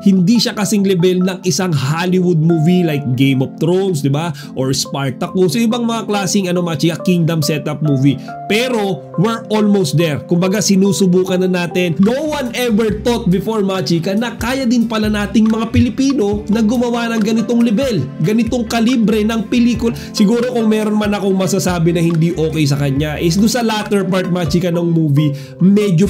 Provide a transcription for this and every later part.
Hindi siya kasing level ng isang Hollywood movie like Game of Thrones, di ba? Or Spartacus, so ibang mga klaseng mga chika kingdom setup movie. Pero we're almost there. Kumbaga sinusubukan na natin. No one ever thought before mga chika na kaya din pala nating mga Pilipino na gumawa ng ganitong level, ganitong kalibre ng pelikula. Siguro kung meron man akong masasabi na hindi okay sa kanya is doon sa latter part mga chika ng movie, medyo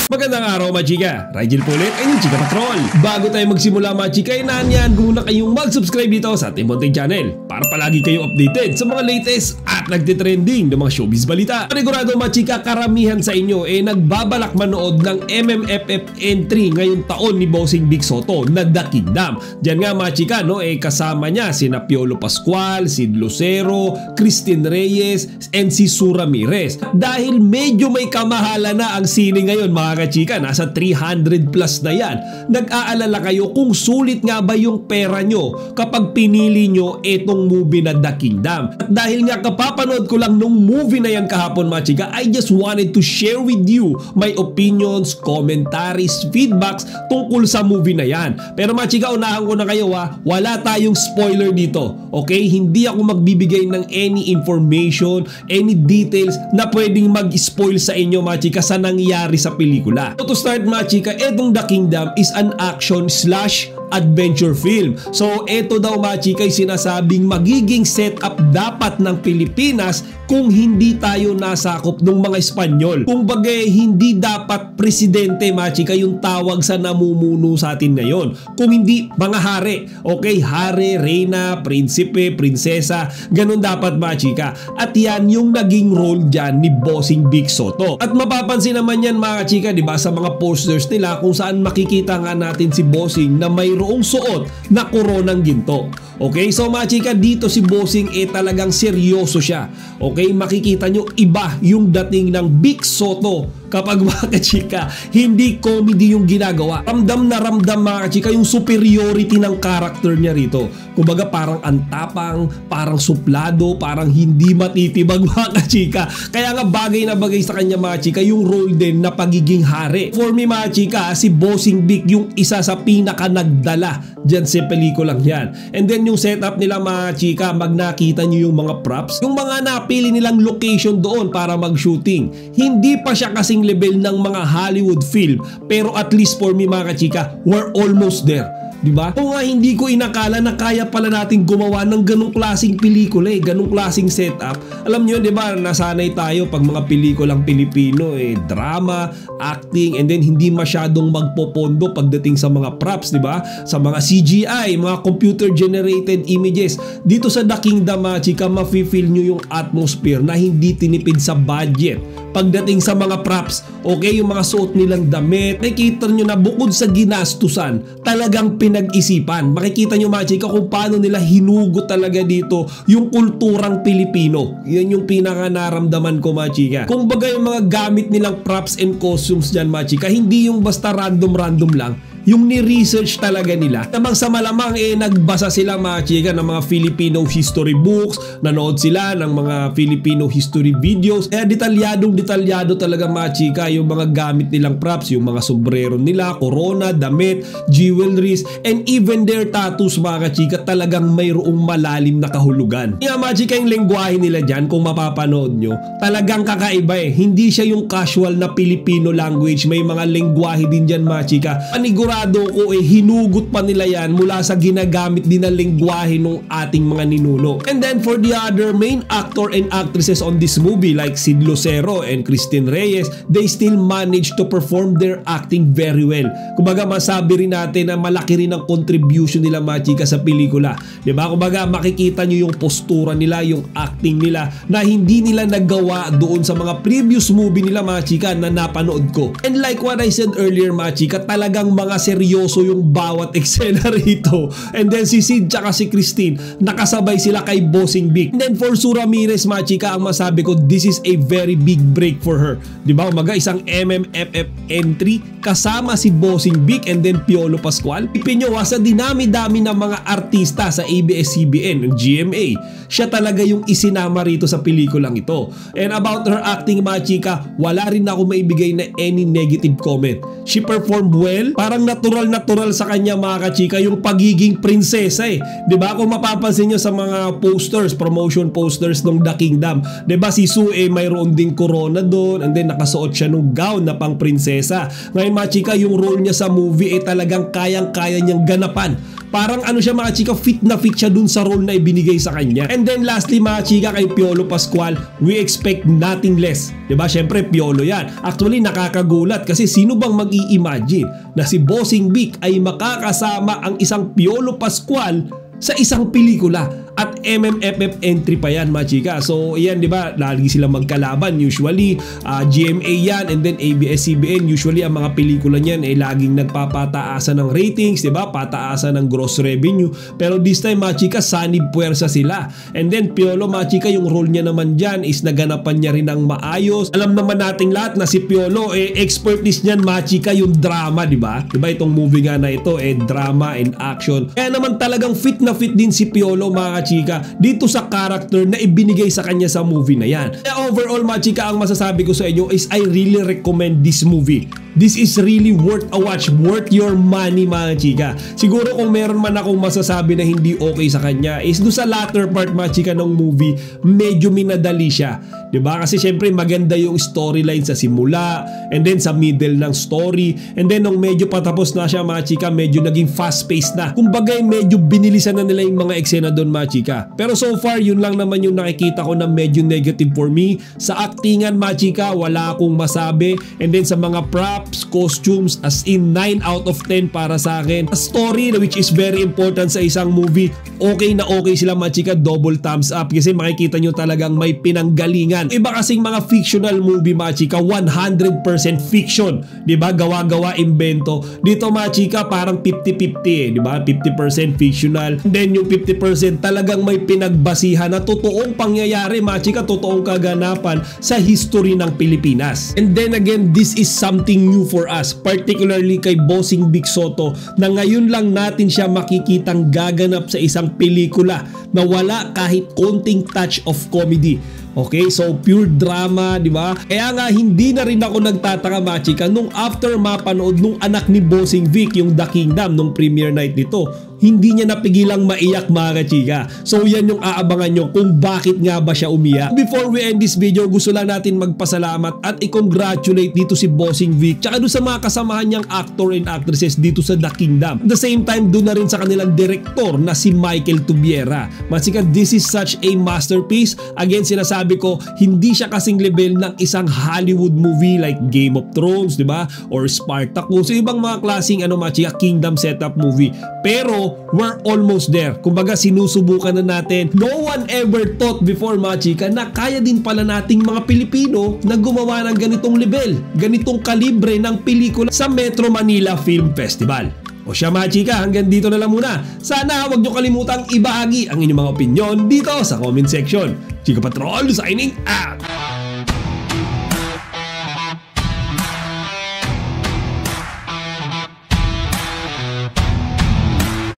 magandang araw mga chika, Rigel po ulit ang Chika Patrol. Bago tayo magsimula mga chika, inaanyan muna kayong mag-subscribe dito sa ating munting channel para palagi kayong updated sa mga latest at nagtitrending ng mga showbiz balita. Panigurado mga chika, karamihan sa inyo nagbabalak manood ng MMFF entry ngayong taon ni Bossing Vic Sotto na The Kingdom. Diyan nga mga chika, kasama niya sina Piolo Pascual, Sid Lucero, Christine Reyes, and si Sue Ramirez. Dahil medyo may kamahala na ang sine ngayon mga chika, nasa 300 plus na yan. Nag-aalala kayo kung sulit nga ba yung pera nyo kapag pinili nyo itong movie na The Kingdom. At dahil nga kapapanood ko lang nung movie na yan kahapon mga chika, I just wanted to share with you my opinions, commentaries, feedbacks tungkol sa movie na yan. Pero mga chika, unahan ko na kayo wala tayong spoiler dito. Okay? Hindi ako magbibigay ng any information, any details na pwedeng mag-spoil sa inyo mga chika sa nangyari sa pelikula. So to start mga chika, etong The Kingdom is an action slash adventure film. So eto daw mga chika ay sinasabing magiging setup dapat ng Pilipinas kung hindi tayo nasakop ng mga Espanyol. Kung bagay hindi dapat presidente mga chika yung tawag sa namumuno sa atin ngayon. Kung hindi mga hari. Okay, hari, reyna, prinsipe, prinsesa, ganun dapat mga chika. At yan yung naging role dyan ni Bossing Vic Sotto. At mapapansin naman yan mga chika, diba, sa mga posters nila kung saan makikita nga natin si Bossing na mayroong suot na koronang ginto. Okay, so mga chika, dito si Bossing talagang seryoso siya. Okay, makikita nyo iba yung dating ng Vic Sotto kapag mga chika, hindi comedy yung ginagawa. Ramdam na ramdam mga chika yung superiority ng character niya rito. Kumbaga parang antapang, parang suplado, parang hindi matitibag mga chika. Kaya nga bagay na bagay sa kanya mga chika yung role din na pagiging hari. For me mga chika, si Bossing Vic yung isa sa pinaka nagdala dyan sa pelikulang yan. And then yung setup nila mga chika, nakita nyo yung mga props, yung mga napili nilang location doon para mag-shooting. Hindi pa siya kasing level ng mga Hollywood film, pero at least for me mga chika, we're almost there. Diba? O nga hindi ko inakala na kaya pala natin gumawa ng ganong klaseng pelikula ganong klaseng setup. Alam nyo, diba, nasanay tayo pag mga pelikulang Pilipino drama, acting, and then hindi masyadong magpopondo pagdating sa mga props, diba? Sa mga CGI, mga computer generated images. Dito sa The Kingdom chika, mafe-feel nyo yung atmosphere na hindi tinipid sa budget pagdating sa mga props. Okay, yung mga suot nilang damit, nakikita nyo na bukod sa ginastusan, talagang pinag-isipan. Makikita nyo mga chika kung paano nila hinugot talaga dito yung kulturang Pilipino. Yan yung pinaka naramdaman ko mga chika. Kung baga yung mga gamit nilang props and costumes dyan mga chika, hindi yung basta random lang. Yung ni-research talaga nila. Tamang sa malamang nagbasa sila mga chika ng mga Filipino history books, nanood sila ng mga Filipino history videos. Kaya detalyado talaga mga chika yung mga gamit nilang props, yung mga sombrero nila, corona, damit, jewelries, and even their tattoos mga chika, talagang mayroong malalim na kahulugan. Kaya mga chika, yung lengguwahe nila dyan, kung mapapanood nyo, talagang kakaiba Hindi siya yung casual na Filipino language, may mga lengguwahe din dyan mga chika. Panigurado ko hinugot pa nila yan mula sa ginagamit din na lengguwahe ng ating mga ninuno. And then for the other main actor and actresses on this movie like Sid Lucero and Christine Reyes, they still managed to perform their acting very well. Kumbaga masabi rin natin na malaki rin ang contribution nila mga chika sa pelikula. Diba? Kumbaga makikita nyo yung postura nila, yung acting nila na hindi nila nagawa doon sa mga previous movie nila mga chika na napanood ko. And like what I said earlier mga chika, talagang mga seryoso yung bawat eksena rito. And then si Sid tsaka si Christine, nakasabay sila kay Bossing Vic. And then for Sue Ramirez mga chika, ang masabi ko, this is a very big break for her. Diba? Umaga isang MMFF entry kasama si Bossing Vic and then Piolo Pascual. Ipin nyo sa dinami-dami ng mga artista sa ABS-CBN, ng GMA, siya talaga yung isinama rito sa pelikulang ito. And about her acting mga chika, wala rin ako maibigay na any negative comment. She performed well, parang natural sa kanya mga kachika yung pagiging prinsesa eh. 'Di ba? Kung mapapansin niyo sa mga posters, promotion posters ng The Kingdom, 'di ba si Sue mayroon ding corona doon and then nakasuot siya ng gown na pang prinsesa. Ngayon mga chika, yung role niya sa movie ay talagang kayang-kaya niyang ganapan. Parang ano siya mga chika, fit na fit siya dun sa role na ibinigay sa kanya. And then lastly mga chika, kay Piolo Pascual, we expect nothing less. Diba? Syempre Piolo yan. Actually nakakagulat kasi sino bang mag-i-imagine na si Bossing Vic ay makakasama ang isang Piolo Pascual sa isang pelikula at MMFF entry pa yan mga chika. So yan, di ba, lagi silang magkalaban usually, GMA yan and then ABS-CBN. Usually ang mga pelikula niyan ay laging nagpapataasan ng ratings, di ba, pataasan ng gross revenue. Pero this time mga chika, sanib puwersa sila. And then Piolo mga chika, yung role niya naman dyan is naganapan niya rin ng maayos. Alam naman nating lahat na si Piolo expertise niyan mga chika yung drama, di ba? Di ba itong movie nga na ito drama and action. Kaya naman talagang fit na fit din si Piolo mga chika dito sa character na ibinigay sa kanya sa movie na yan. Kaya overall mga chika, ang masasabi ko sa inyo is I really recommend this movie. This is really worth a watch, worth your money mga chika. Siguro kung meron man akong masasabi na hindi okay sa kanya is do sa latter part mga chika ng movie, medyo minadali siya. Diba? Kasi syempre maganda yung storyline sa simula and then sa middle ng story and then nung medyo patapos na siya mga chika, medyo naging fast paced na. Kumbaga medyo binilisan na nila yung mga eksena doon mga chika. Pero so far yun lang naman yung nakikita ko na medyo negative for me. Sa actingan mga chika, wala akong masabi. And then sa mga props, costumes, as in 9 out of 10 para sa akin. A story which is very important sa isang movie, okay na okay sila mga chika, double thumbs up kasi makikita nyo talagang may pinanggalingan. Iba kasing mga fictional movie mga chika, 100% fiction, di ba? Gawa-gawa, invento. Dito mga chika parang 50-50 di ba? 50% fictional, and then yung 50% talagang may pinagbasihan na totoong pangyayari mga chika, totoong kaganapan sa history ng Pilipinas. And then again, this is something new for us, particularly kay Bossing Vic Sotto, na ngayon lang natin siya makikitang gaganap sa isang pelikula na wala kahit konting touch of comedy. Okay, so pure drama, di ba? Kaya nga hindi na rin ako nagtataka mga chika nung after mapanood nung anak ni Bossing Vic yung The Kingdom nung premiere night nito, hindi niya napigilang maiyak mga chika. So yan yung aabangan nyo kung bakit nga ba siya umiyak. Before we end this video, gusto lang natin magpasalamat at i-congratulate dito si Bossing Vic tsaka doon sa mga kasamahan niyang actor and actresses dito sa The Kingdom. At the same time, doon na rin sa kanilang director na si Michael Tubiera. Mga chika, this is such a masterpiece. Again, sinasabi ko, hindi siya kasing level ng isang Hollywood movie like Game of Thrones, di ba? Or Spartacus, ibang mga klaseng mga chika, kingdom setup movie. Pero we're almost there. Kumbaga sinusubukan na natin. No one ever thought before mga chika na kaya din pala nating mga Pilipino na gumawa ng ganitong level, ganitong kalibre ng pelikula sa Metro Manila Film Festival. O siya mga chika, hanggang dito na lang muna. Sana huwag nyo kalimutang ibahagi ang inyong mga opinion dito sa comment section. Chika Patrol signing out!